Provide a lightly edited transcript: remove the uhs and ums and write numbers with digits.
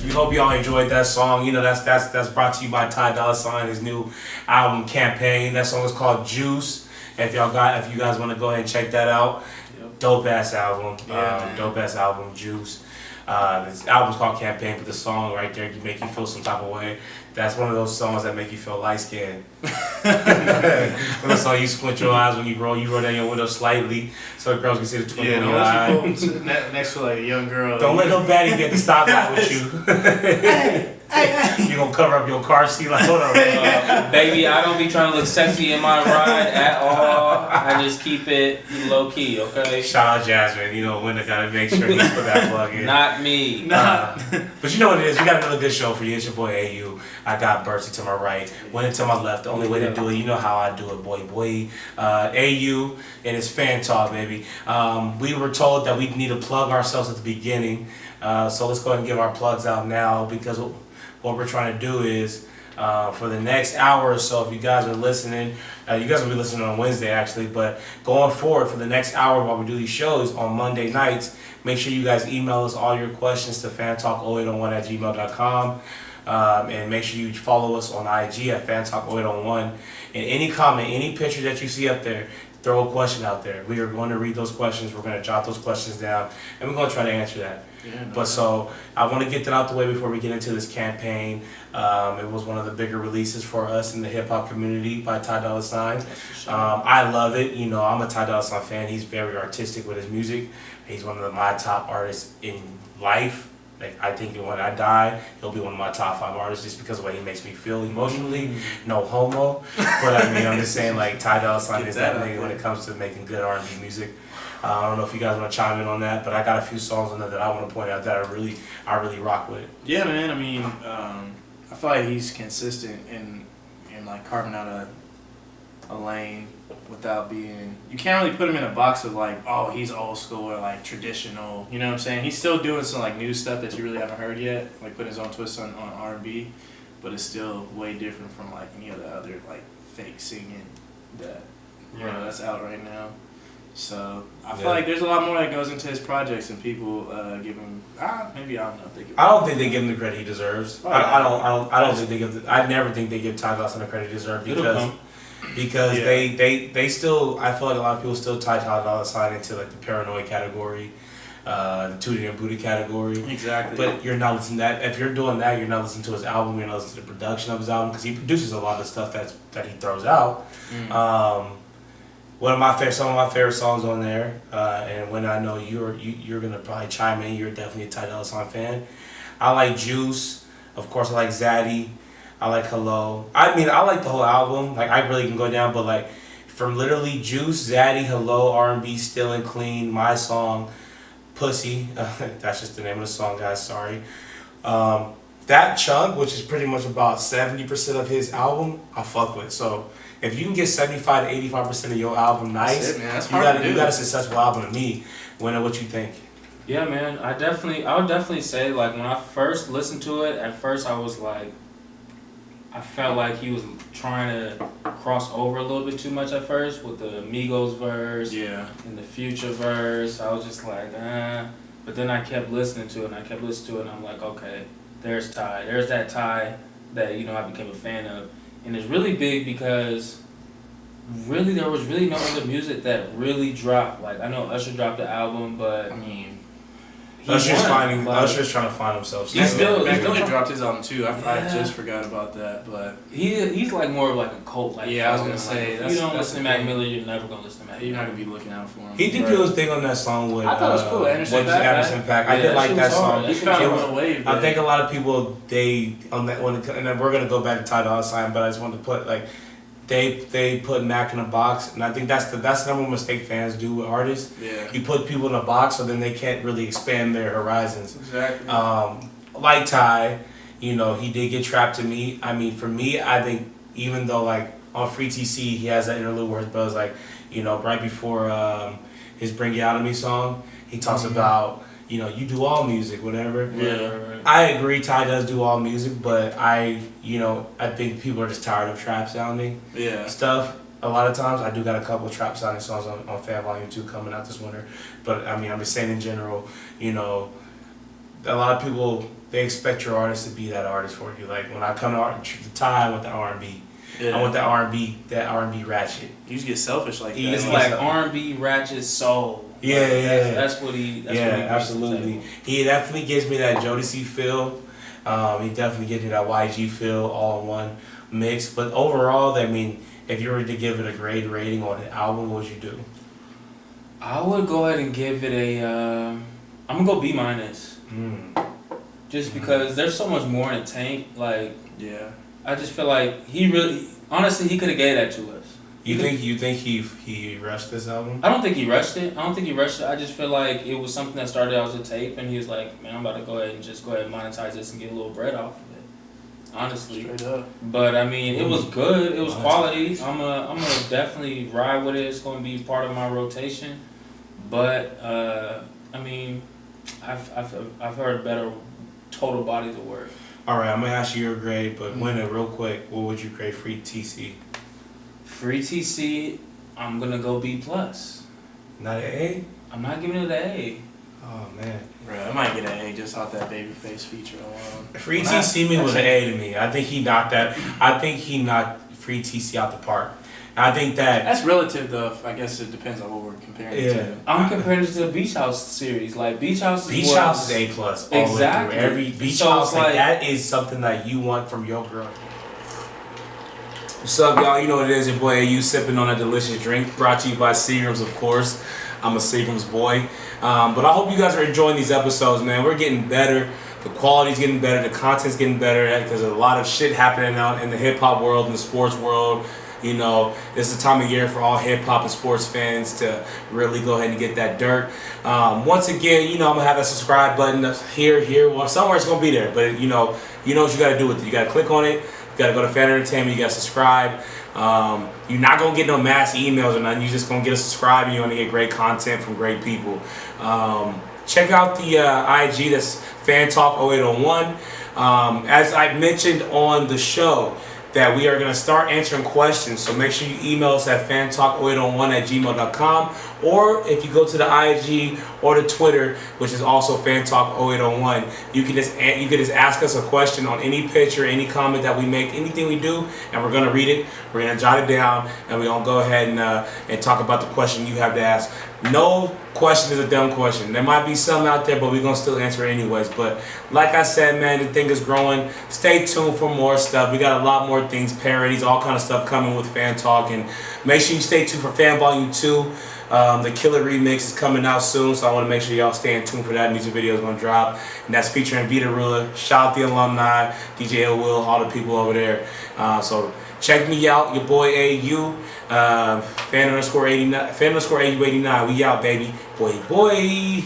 we hope y'all enjoyed that song. You know, that's brought to you by Ty Dolla $ign, his new album Campaign. That song is called Juice. If you guys want to go ahead and check that out, dope ass album. Dope ass album, Juice. This album's called Campaign, but the song right there can make you feel some type of way. That's one of those songs that make you feel light skinned. When song you squint your eyes when you roll down your window slightly so the girls can see the twinkle in your eye. Next to like a young girl. Don't let no baddie get to stop that with you. You gonna cover up your car seat like, hold on. Baby, I don't be trying to look sexy in my ride at all. I just keep it low key, okay? Shout out Jasmine, you know, Winter gotta make sure he put that plug in. Not me. But you know what it is, we got another good show for you. It's your boy AU. I got Bertie to my right, Winter to my left. The only way to do it, you know how I do it, boy. AU and it's fan talk, baby. We were told that we need to plug ourselves at the beginning. So let's go ahead and give our plugs out now, because what we're trying to do is for the next hour or so, if you guys are listening, you guys will be listening on Wednesday actually, but going forward for the next hour while we do these shows on Monday nights, make sure you guys email us all your questions to fantalk0801@gmail.com. And make sure you follow us on IG at fantalk0801. And any comment, any picture that you see up there, throw a question out there. We are going to read those questions. We're going to jot those questions down, and we're going to try to answer that. But so I want to get that out the way before we get into this campaign. It was one of the bigger releases for us in the hip hop community by Ty Dolla $ign. I love it. You know, I'm a Ty Dolla $ign fan. He's very artistic with his music. He's one of my top artists in life. Like, I think when I die, he'll be one of my top 5 artists just because of the way he makes me feel emotionally. No homo. But I mean, I'm just saying, like, Ty Dolla $ign is that nigga when it comes to making good R&B music. I don't know if you guys want to chime in on that, but I got a few songs on there that I want to point out that I really rock with. Yeah, man. I mean, I feel like he's consistent in like carving out a lane without being. You can't really put him in a box of like, oh, he's old school or like traditional. You know what I'm saying? He's still doing some like new stuff that you really haven't heard yet, like putting his own twist on R&B, but it's still way different from like any of the other like fake singing that that's out right now. So I feel like there's a lot more that goes into his projects, and people give him. Maybe I don't know if they give him. I don't think they give him the credit he deserves. I don't think they give. I never think they give Ty Dolla $ign the credit he deserves because they still. I feel like a lot of people still tie Ty Dolla $ign into like the paranoid category, the Tootie and Booty category. Exactly. But you're not listening to that. If you're doing that, you're not listening to his album. You're not listening to the production of his album, because he produces a lot of stuff that he throws out. Some of my favorite songs on there, and when I know you're gonna probably chime in, you're definitely a Ty Dolla $ign fan. I like Juice, of course. I like Zaddy, I like Hello. I mean, I like the whole album. Like, I really can go down, but like from literally Juice, Zaddy, Hello, R&B, Still and Clean, my song, Pussy. That's just the name of the song, guys. Sorry. That chunk, which is pretty much about 70% of his album, I fuck with. So if you can get 75 to 85% of your album nice, you got a successful album to me. Winner, what you think? Yeah, man. I would definitely say, like, when I first listened to it, at first I was like, I felt like he was trying to cross over a little bit too much at first with the Migos verse and the Future verse. I was just like, But then I kept listening to it, and I'm like, okay, there's Ty. There's that Ty that, you know, I became a fan of. And it's really big because really there was really no other music that really dropped. Like, I know Usher dropped the album, but I mean, Usher's trying to find himself. He's still dropped his album too. I just forgot about that, but he's like more of like a cult. Like, I was gonna say, if you don't listen to Mac Miller, you're never gonna listen to Mac Miller. You're not gonna be looking out for him. He did do his thing on that song with. I thought it was cool. Anderson .Paak. I did like that song. He found a wave. I think a lot of people on that one, and then we're gonna go back to Ty Dolla $ign, but I just wanted to put like. They put Mac in a box, and I think that's the number one mistake fans do with artists. Yeah. You put people in a box, so then they can't really expand their horizons. Exactly. Like Ty, you know, he did get Trapped to Me. I mean, for me, I think even though like on Free TC he has that interlude where his brother's like, you know, right before his Bring You Out of Me song, he talks about, you know, you do all music, whatever. Yeah, right. I agree, Ty does do all music, but I think people are just tired of trap sounding stuff. A lot of times, I do got a couple of trap sounding songs on Fan Volume 2 coming out this winter. But I mean, I'm just saying in general, you know, a lot of people, they expect your artist to be that artist for you. Like when I come to Ty, I want the R&B. Yeah. I want that R&B ratchet. You just get selfish like that. It's Yeah. like R&B ratchet soul. Yeah, Like, yeah. That's what he. That's Yeah, what he brings to the absolutely. table. He definitely gives me that Jodeci feel. He definitely gives me that YG feel all in one mix. But overall, I mean, if you were to give it a grade rating on an album, what would you do? I would go ahead and give it a. I'm gonna go B-. Just because there's so much more in the tank. Like, Yeah. I just feel like he really, honestly, he could have gave that to us. You think he rushed this album? I don't think he rushed it. I just feel like it was something that started out as a tape, and he was like, "Man, I'm about to go ahead and monetize this and get a little bread off of it." Honestly, Straight up. but I mean, it was good. It was quality. I'm gonna definitely ride with it. It's gonna be part of my rotation. But I mean, I've heard better total bodies of work. All right, I'm gonna ask you your grade, but Winner, real quick, what would you grade Free TC? Free TC, I'm gonna go B+. Not an A? I'm not giving it an A. Oh man. Bro, I might get an A just off that Babyface feature alone. Free TC me was an A to me. I think he knocked that. I think he knocked Free TC out the park. I think that. That's relative though. I guess it depends on what we're comparing it to. I'm comparing it to the Beach House series. Like Beach House is Beach House is A plus. Exactly. Every Beach So House, it's like- that is something that you want from your girl. What's up, y'all? You know what it is, your boy AU sipping on a delicious drink. Brought to you by Seagram's, of course. I'm a Seagram's boy. But I hope you guys are enjoying these episodes, man. We're getting better. The quality's getting better. The content's getting better because there's a lot of shit happening out in the hip hop world and the sports world. You know, this is the time of year for all hip hop and sports fans to really go ahead and get that dirt. Once again, you know, I'm gonna have a subscribe button here. Well, somewhere it's gonna be there. But you know what you gotta do with it. You gotta click on it. You gotta go to Fan Entertainment. You gotta subscribe. You're not gonna get no mass emails or nothing. You're just gonna get a subscribe, and you're gonna get great content from great people. Check out the IG. That's Fan Talk 0801. As I mentioned on the show, that we are going to start answering questions. So make sure you email us at fantalk0801@gmail.com, or if you go to the IG or the Twitter, which is also fantalk0801, you can just ask us a question on any picture, any comment that we make, anything we do, and we're going to read it. We're going to jot it down, and we're going to go ahead and talk about the question you have to ask. No question is a dumb question. There might be some out there, but we're going to still answer it anyways. But like I said, man, the thing is growing. Stay tuned for more stuff. We got a lot more things, parodies, all kind of stuff coming with Fan Talk. And make sure you stay tuned for Fan Volume 2. The Killer Remix is coming out soon, so I want to make sure y'all stay in tune for that. Music video is going to drop. And that's featuring Vita Rula, shout out the alumni, DJ Ill Will, all the people over there. So check me out, your boy AU, fan_AU89. We out, baby. Boy.